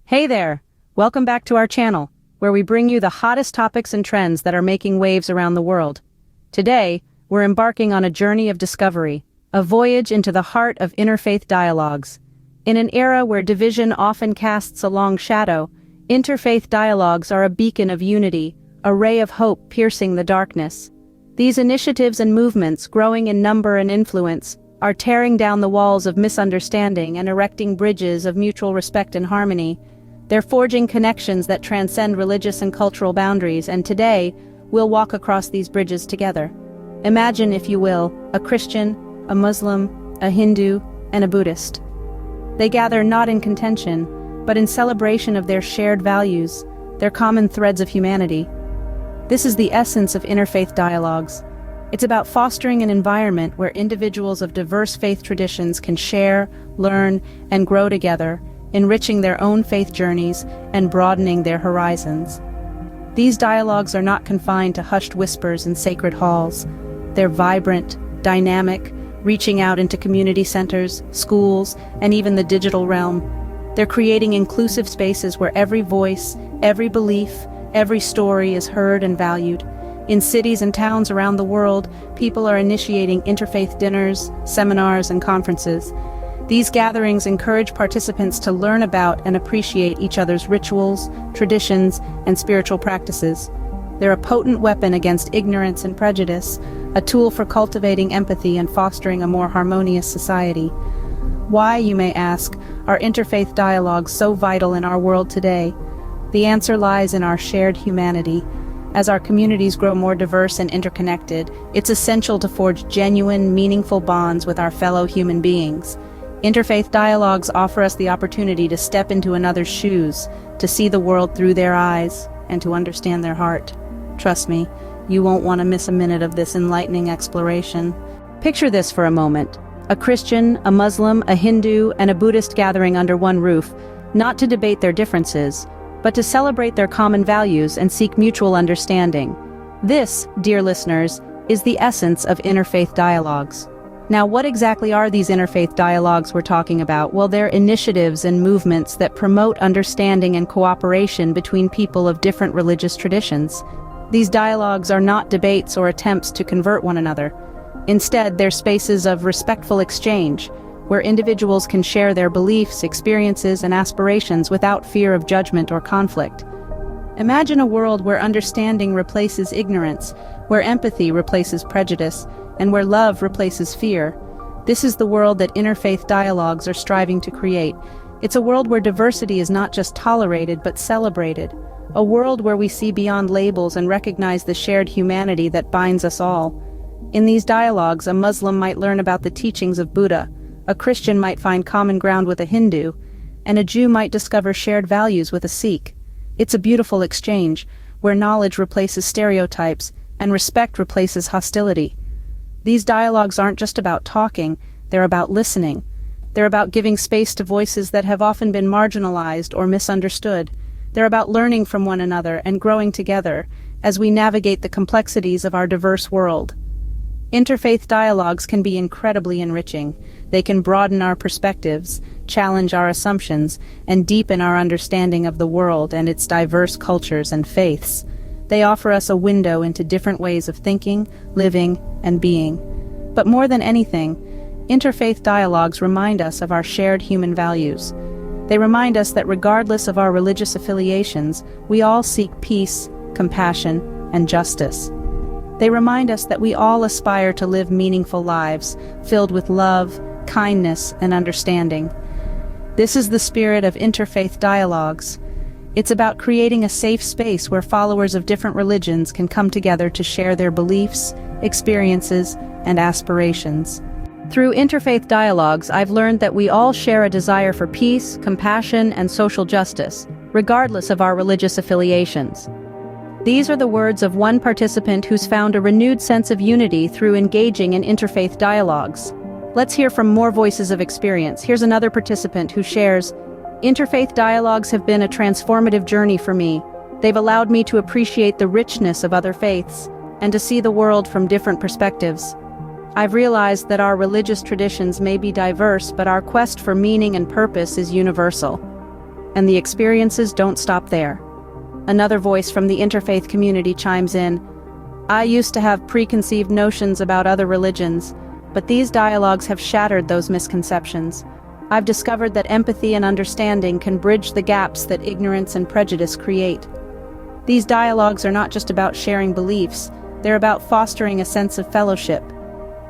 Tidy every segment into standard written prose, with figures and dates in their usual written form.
Hey there! Welcome back to our channel, where we bring you the hottest topics and trends that are making waves around the world. Today, we're embarking on a journey of discovery, a voyage into the heart of interfaith dialogues. In an era where division often casts a long shadow, interfaith dialogues are a beacon of unity, a ray of hope piercing the darkness. These initiatives and movements, growing in number and influence, are tearing down the walls of misunderstanding and erecting bridges of mutual respect and harmony. They're forging connections that transcend religious and cultural boundaries, and today, we'll walk across these bridges together. Imagine, if you will, a Christian, a Muslim, a Hindu, and a Buddhist. They gather not in contention, but in celebration of their shared values, their common threads of humanity. This is the essence of interfaith dialogues. It's about fostering an environment where individuals of diverse faith traditions can share, learn, and grow together, enriching their own faith journeys and broadening their horizons. These dialogues are not confined to hushed whispers in sacred halls. They're vibrant, dynamic, reaching out into community centers, schools, and even the digital realm. They're creating inclusive spaces where every voice, every belief, every story is heard and valued. In cities and towns around the world, people are initiating interfaith dinners, seminars, and conferences. These gatherings encourage participants to learn about and appreciate each other's rituals, traditions, and spiritual practices. They're a potent weapon against ignorance and prejudice, a tool for cultivating empathy and fostering a more harmonious society. Why, you may ask, are interfaith dialogues so vital in our world today? The answer lies in our shared humanity. As our communities grow more diverse and interconnected, it's essential to forge genuine, meaningful bonds with our fellow human beings. Interfaith dialogues offer us the opportunity to step into another's shoes, to see the world through their eyes, and to understand their heart. Trust me, you won't want to miss a minute of this enlightening exploration. Picture this for a moment. A Christian, a Muslim, a Hindu, and a Buddhist gathering under one roof, not to debate their differences, but to celebrate their common values and seek mutual understanding. This, dear listeners, is the essence of interfaith dialogues. Now, what exactly are these interfaith dialogues we're talking about? Well, they're initiatives and movements that promote understanding and cooperation between people of different religious traditions. These dialogues are not debates or attempts to convert one another. Instead, they're spaces of respectful exchange, where individuals can share their beliefs, experiences, and aspirations without fear of judgment or conflict. Imagine a world where understanding replaces ignorance, where empathy replaces prejudice, and where love replaces fear. This is the world that interfaith dialogues are striving to create. It's a world where diversity is not just tolerated but celebrated. A world where we see beyond labels and recognize the shared humanity that binds us all. In these dialogues, a Muslim might learn about the teachings of Buddha, a Christian might find common ground with a Hindu, and a Jew might discover shared values with a Sikh. It's a beautiful exchange, where knowledge replaces stereotypes and respect replaces hostility. These dialogues aren't just about talking, they're about listening. They're about giving space to voices that have often been marginalized or misunderstood. They're about learning from one another and growing together as we navigate the complexities of our diverse world. Interfaith dialogues can be incredibly enriching. They can broaden our perspectives, challenge our assumptions, and deepen our understanding of the world and its diverse cultures and faiths. They offer us a window into different ways of thinking, living, and being. But more than anything, interfaith dialogues remind us of our shared human values. They remind us that regardless of our religious affiliations, we all seek peace, compassion, and justice. They remind us that we all aspire to live meaningful lives, filled with love, kindness, and understanding. This is the spirit of interfaith dialogues. It's about creating a safe space where followers of different religions can come together to share their beliefs, experiences, and aspirations. Through interfaith dialogues, I've learned that we all share a desire for peace, compassion, and social justice, regardless of our religious affiliations. These are the words of one participant who's found a renewed sense of unity through engaging in interfaith dialogues. Let's hear from more voices of experience. Here's another participant who shares, "Interfaith dialogues have been a transformative journey for me. They've allowed me to appreciate the richness of other faiths and to see the world from different perspectives. I've realized that our religious traditions may be diverse, but our quest for meaning and purpose is universal." And the experiences don't stop there. Another voice from the interfaith community chimes in. I used to have preconceived notions about other religions, but these dialogues have shattered those misconceptions. I've discovered that empathy and understanding can bridge the gaps that ignorance and prejudice create. These dialogues are not just about sharing beliefs, they're about fostering a sense of fellowship.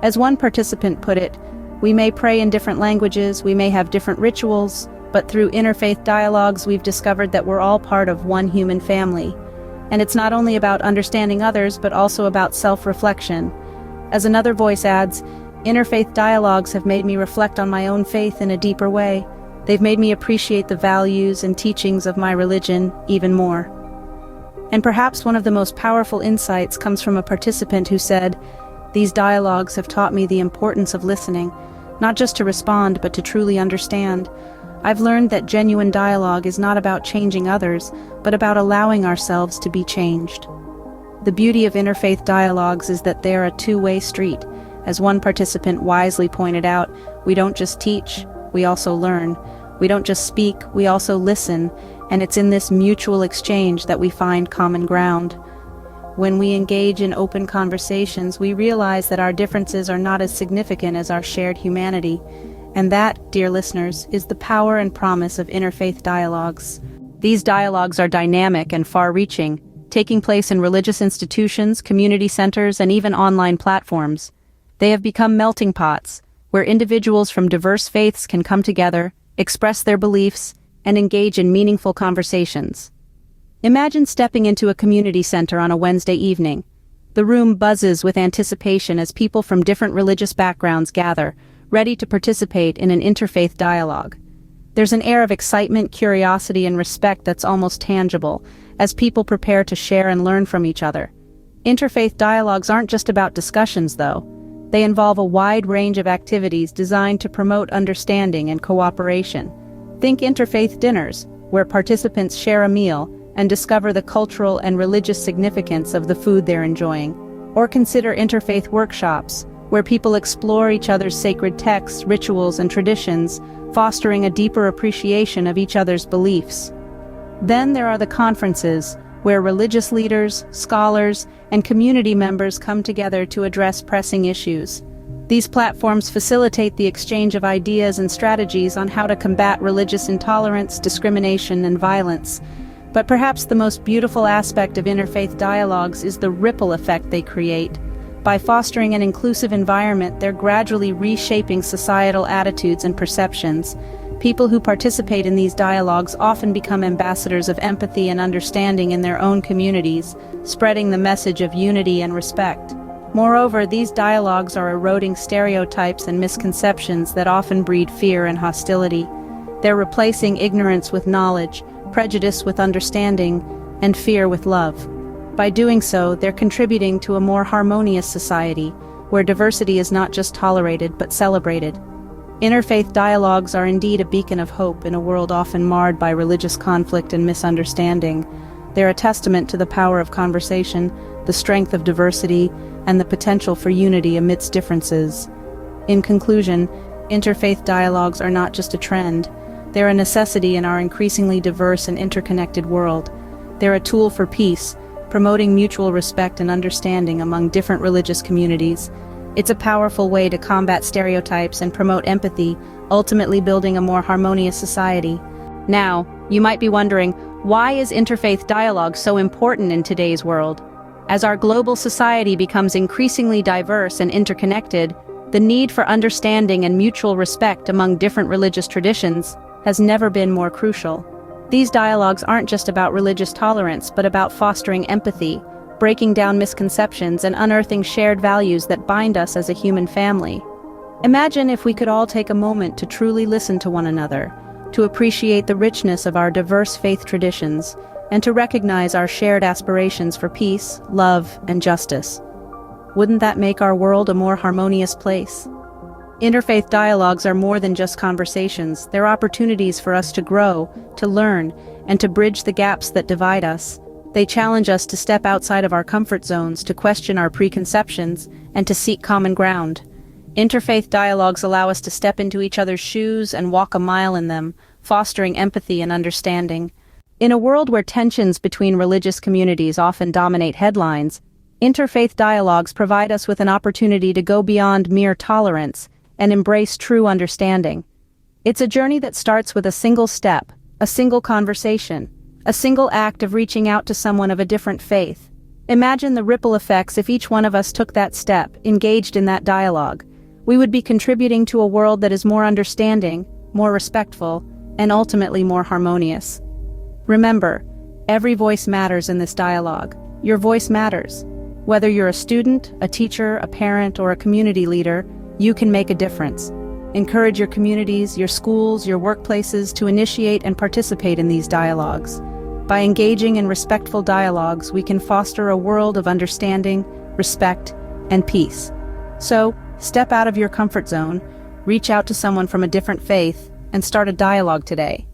As one participant put it, we may pray in different languages, we may have different rituals, but through interfaith dialogues we've discovered that we're all part of one human family. And it's not only about understanding others, but also about self-reflection. As another voice adds, interfaith dialogues have made me reflect on my own faith in a deeper way. They've made me appreciate the values and teachings of my religion even more. And perhaps one of the most powerful insights comes from a participant who said, these dialogues have taught me the importance of listening, not just to respond, but to truly understand. I've learned that genuine dialogue is not about changing others, but about allowing ourselves to be changed. The beauty of interfaith dialogues is that they're a two-way street. As one participant wisely pointed out, we don't just teach, we also learn. We don't just speak, we also listen, and it's in this mutual exchange that we find common ground. When we engage in open conversations, we realize that our differences are not as significant as our shared humanity. And that, dear listeners, is the power and promise of interfaith dialogues. These dialogues are dynamic and far-reaching, taking place in religious institutions, community centers, and even online platforms. They have become melting pots, where individuals from diverse faiths can come together, express their beliefs, and engage in meaningful conversations. Imagine stepping into a community center on a Wednesday evening. The room buzzes with anticipation as people from different religious backgrounds gather, ready to participate in an interfaith dialogue. There's an air of excitement, curiosity, and respect that's almost tangible, as people prepare to share and learn from each other. Interfaith dialogues aren't just about discussions, though. They involve a wide range of activities designed to promote understanding and cooperation. Think interfaith dinners, where participants share a meal and discover the cultural and religious significance of the food they're enjoying. Or consider interfaith workshops, where people explore each other's sacred texts, rituals, and traditions, fostering a deeper appreciation of each other's beliefs. Then there are the conferences, where religious leaders, scholars, and community members come together to address pressing issues. These platforms facilitate the exchange of ideas and strategies on how to combat religious intolerance, discrimination, and violence. But perhaps the most beautiful aspect of interfaith dialogues is the ripple effect they create. By fostering an inclusive environment, they're gradually reshaping societal attitudes and perceptions. People who participate in these dialogues often become ambassadors of empathy and understanding in their own communities, spreading the message of unity and respect. Moreover, these dialogues are eroding stereotypes and misconceptions that often breed fear and hostility. They're replacing ignorance with knowledge, prejudice with understanding, and fear with love. By doing so, they're contributing to a more harmonious society, where diversity is not just tolerated but celebrated. Interfaith dialogues are indeed a beacon of hope in a world often marred by religious conflict and misunderstanding. They're a testament to the power of conversation, the strength of diversity, and the potential for unity amidst differences. In conclusion, interfaith dialogues are not just a trend. They're a necessity in our increasingly diverse and interconnected world. They're a tool for peace, promoting mutual respect and understanding among different religious communities. It's a powerful way to combat stereotypes and promote empathy, ultimately building a more harmonious society. Now, you might be wondering, why is interfaith dialogue so important in today's world? As our global society becomes increasingly diverse and interconnected, the need for understanding and mutual respect among different religious traditions has never been more crucial. These dialogues aren't just about religious tolerance, but about fostering empathy, breaking down misconceptions, and unearthing shared values that bind us as a human family. Imagine if we could all take a moment to truly listen to one another, to appreciate the richness of our diverse faith traditions, and to recognize our shared aspirations for peace, love, and justice. Wouldn't that make our world a more harmonious place? Interfaith dialogues are more than just conversations. They're opportunities for us to grow, to learn, and to bridge the gaps that divide us. They challenge us to step outside of our comfort zones, to question our preconceptions, and to seek common ground. Interfaith dialogues allow us to step into each other's shoes and walk a mile in them, fostering empathy and understanding. In a world where tensions between religious communities often dominate headlines, interfaith dialogues provide us with an opportunity to go beyond mere tolerance and embrace true understanding. It's a journey that starts with a single step, a single conversation, a single act of reaching out to someone of a different faith. Imagine the ripple effects if each one of us took that step, engaged in that dialogue. We would be contributing to a world that is more understanding, more respectful, and ultimately more harmonious. Remember, every voice matters in this dialogue. Your voice matters. Whether you're a student, a teacher, a parent, or a community leader, you can make a difference. Encourage your communities, your schools, your workplaces to initiate and participate in these dialogues. By engaging in respectful dialogues, we can foster a world of understanding, respect, and peace. So, step out of your comfort zone, reach out to someone from a different faith, and start a dialogue today.